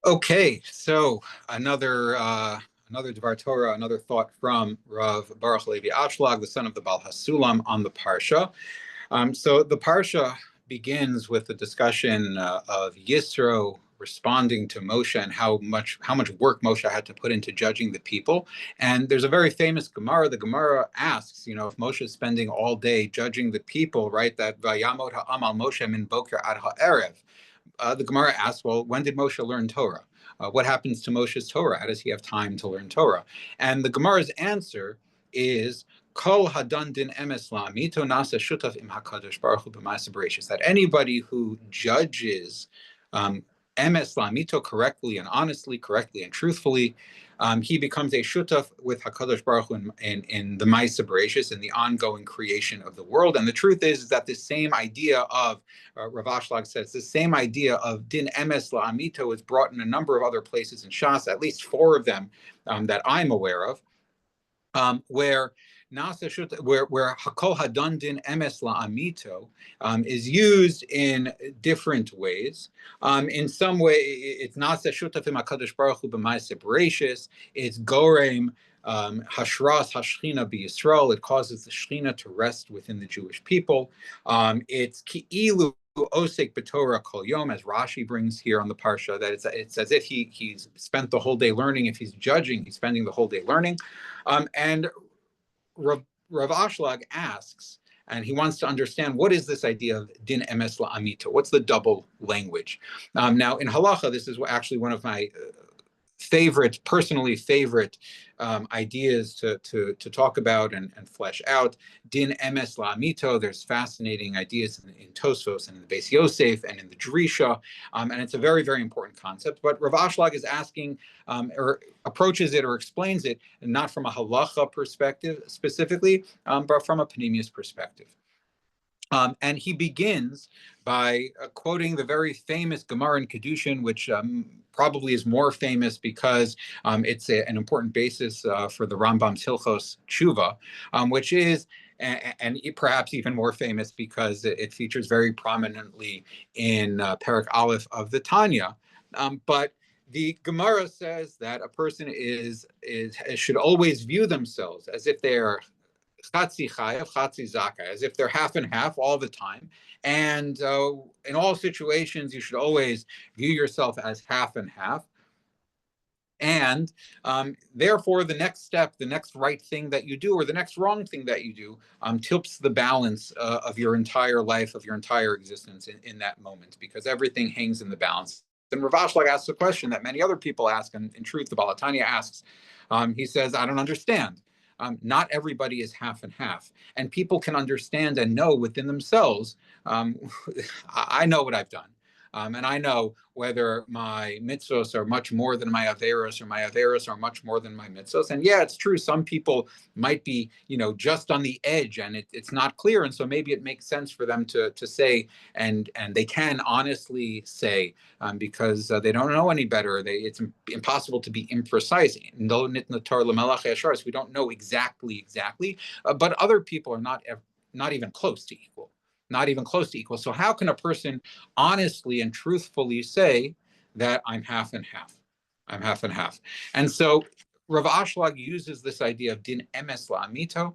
Okay, so another Dvar Torah, another thought from Rav Baruch Levi Ashlag, the son of the Baal HaSulam, on the Parsha. So the Parsha begins with the discussion of Yisro responding to Moshe and how much work Moshe had to put into judging the people. And there's a very famous Gemara. The Gemara asks, if Moshe is spending all day judging the people, right? That Vayamot ha'amal Moshe min boker ad ha'erev. The Gemara asks, well, when did Moshe learn Torah? What happens to Moshe's Torah? How does he have time to learn Torah? And the Gemara's answer is Kol hadan din emes la'amito nasa shutaf im hakadosh baruch hu b'ma'aseh bereshis. That anybody who judges emes la'amito correctly and honestly, correctly and truthfully, he becomes a shutaf with Hakadosh Baruch Hu in the Ma'aseh Bereshis, in the ongoing creation of the world. And the truth is that the same idea of Rav Ashlag says the same idea of din emes la'amito is brought in a number of other places in Shas, at least four of them that I'm aware of, where Hakol Hadon Din Emes La'amito is used in different ways. In some way, it's Nasa Shutafim HaKadosh Baruch Hu B'Ma'aseh Bereshis. It's Gorem Hashras Hashchina B'Yisrael. It causes the Shechina to rest within the Jewish people. It's Ki'ilu Osek B'Torah Kol Yom, as Rashi brings here on the Parsha, that it's as if he's spent the whole day learning. If he's judging, he's spending the whole day learning. And Rav Ashlag asks, and he wants to understand, what is this idea of din emes la'amito? What's the double language? Now, in halacha, this is actually one of my personally favorite ideas to talk about and flesh out. Din emes la'amito. There's fascinating ideas in Tosfos and in the Beis Yosef and in the Drisha, and it's a very, very important concept. But Rav Ashlag is asking, or approaches it or explains it, not from a halacha perspective specifically, but from a panemius perspective. And he begins by quoting the very famous Gemara in Kedushin, which probably is more famous because it's an important basis for the Rambam's Hilchos Tshuva, which is, and perhaps even more famous because it features very prominently in Perek Aleph of the Tanya. But the Gemara says that a person should always view themselves as if they are chatzi chayav, chatzi zaka, as if they're half and half all the time. And in all situations, you should always view yourself as half and half. And therefore, the next step, the next right thing that you do, or the next wrong thing that you do, tips the balance of your entire life, of your entire existence in that moment, because everything hangs in the balance. Then Rav Ashlag asks a question that many other people ask, and in truth, the Baal HaTanya asks. He says, I don't understand. Not everybody is half and half. And people can understand and know within themselves, I know what I've done. And I know whether my mitzvos are much more than my averos, or my averos are much more than my mitzvos. And yeah, it's true. Some people might be, just on the edge, and it's not clear. And so maybe it makes sense for them to say, and they can honestly say, because they don't know any better. It's impossible to be imprecise. We don't know exactly, but other people are not even close to equal. Not even close to equal. So how can a person honestly and truthfully say that I'm half and half? I'm half and half. And so Rav Ashlag uses this idea of din emes la'amito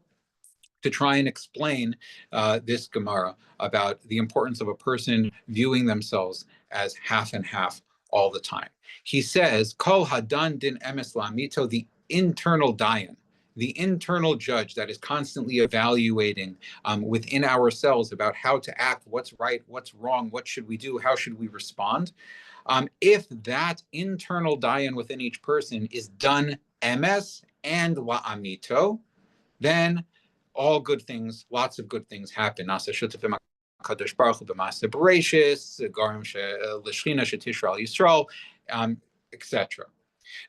to try and explain this Gemara about the importance of a person viewing themselves as half and half all the time. He says, Kol hadan din emes la'amito, the internal dayan, the internal judge that is constantly evaluating within ourselves about how to act, what's right, what's wrong, what should we do, how should we respond. If that internal dayan within each person is done emes and la'amito, then all good things, lots of good things happen. Nasa shutafim HaKadosh Baruch Hu b'Ma'aseh Bereshis, Garim L'Shechina Shetishra Yisro, etc.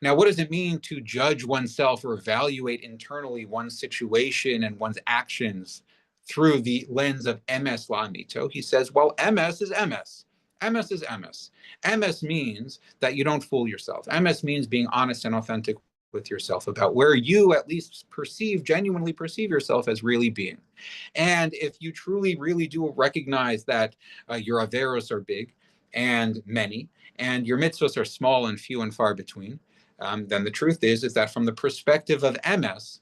Now, what does it mean to judge oneself or evaluate internally one's situation and one's actions through the lens of emes la'amito? He says, well, emes is emes. Emes is emes. Emes means that you don't fool yourself. Emes means being honest and authentic with yourself about where you at least genuinely perceive yourself as really being. And if you truly, really do recognize that your averos are big, and many, and your mitzvahs are small and few and far between, then the truth is that from the perspective of emes,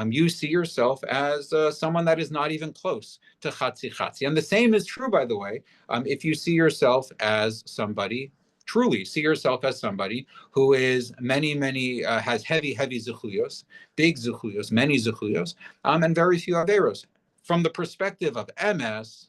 you see yourself as someone that is not even close to chatzi chatzi. And the same is true, by the way, if you see yourself as somebody, truly see yourself as somebody who is has heavy zuchuyos, big zuchuyos, many zuchuyos, and very few averos. From the perspective of emes,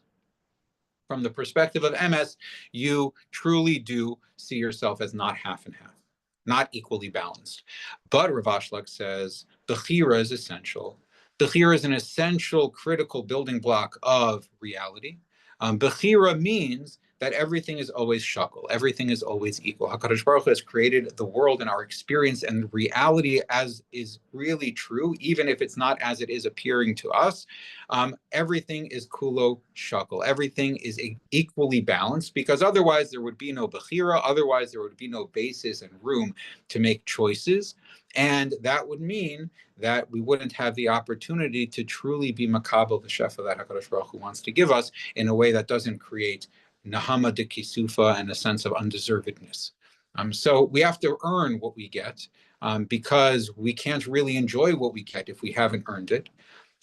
you truly do see yourself as not half and half, not equally balanced. But Rav Ashlag says Bechira is essential. Bechira is an essential, critical building block of reality. Bechira means that everything is always shakel, everything is always equal. HaKadosh Baruch Hu has created the world and our experience and reality as is really true, even if it's not as it is appearing to us. Everything is kulo shakel. Everything is equally balanced, because otherwise there would be no bechira, otherwise there would be no basis and room to make choices. And that would mean that we wouldn't have the opportunity to truly be makabel the shefa that HaKadosh Baruch Hu wants to give us in a way that doesn't create nahama de kisufa and a sense of undeservedness. So we have to earn what we get, because we can't really enjoy what we get if we haven't earned it.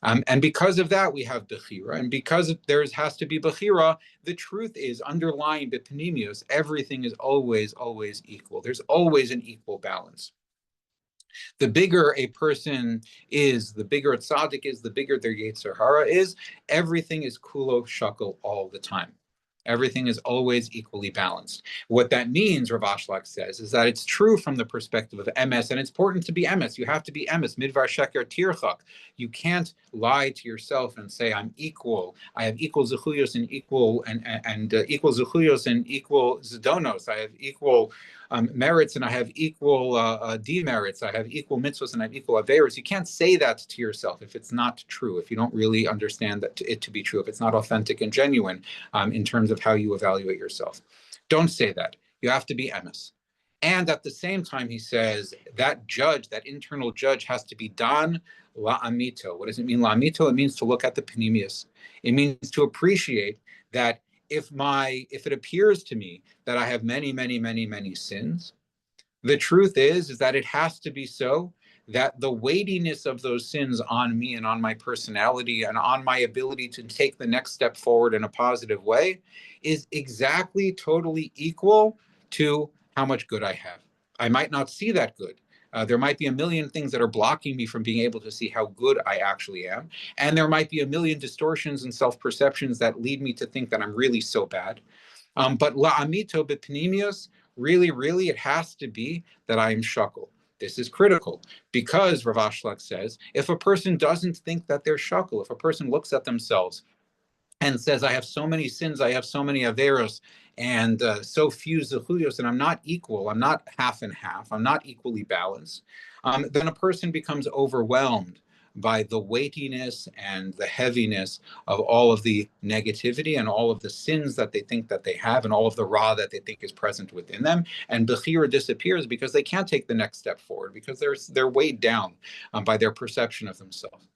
And because of that, we have Bechira. And because there has to be Bechira, the truth is, underlying B'Panemius, everything is always, always equal. There's always an equal balance. The bigger a person is, the bigger a tzaddik is, the bigger their Yetzer Hara is, everything is kulo shakel all the time. Everything is always equally balanced. What that means, Rav Ashlag says, is that it's true from the perspective of emes, and it's important to be emes. You have to be emes, midvar sheker tirchak. You can't lie to yourself and say, I'm equal. I have equal zechuyos and equal equal zechuyos and equal zedonos. I have equal merits and I have equal demerits. I have equal mitzvahs and I have equal averos. You can't say that to yourself if it's not true, if you don't really understand it to be true, if it's not authentic and genuine in terms of how you evaluate yourself. Don't say that. You have to be emes. And at the same time, he says that judge, that internal judge, has to be dan la'amito. What does it mean, la'amito? It means to look at the panemius. It means to appreciate that if it appears to me that I have many sins, the truth is that it has to be so that the weightiness of those sins on me and on my personality and on my ability to take the next step forward in a positive way is exactly, totally equal to how much good I have. I might not see that good. There might be a million things that are blocking me from being able to see how good I actually am. And there might be a million distortions and self-perceptions that lead me to think that I'm really so bad. But la'amito b'panemius, really, it has to be that I am shakel. This is critical because Rav Ashlag says, if a person doesn't think that they're shakel, if a person looks at themselves and says, I have so many sins, I have so many averos, and so few zechuyos, and I'm not equal, I'm not half and half, I'm not equally balanced, then a person becomes overwhelmed by the weightiness and the heaviness of all of the negativity and all of the sins that they think that they have and all of the ra that they think is present within them. And Bechira disappears because they can't take the next step forward, because they're weighed down by their perception of themselves.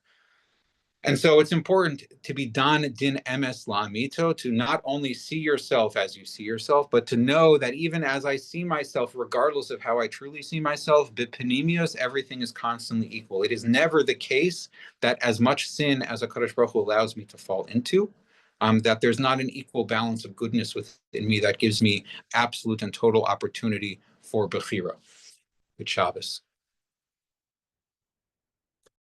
And so it's important to be dan din emes la'amito, to not only see yourself as you see yourself, but to know that even as I see myself, regardless of how I truly see myself, b'panemius, everything is constantly equal. It is never the case that as much sin as HaKadosh Baruch Hu allows me to fall into, that there's not an equal balance of goodness within me that gives me absolute and total opportunity for bechira. Good Shabbos.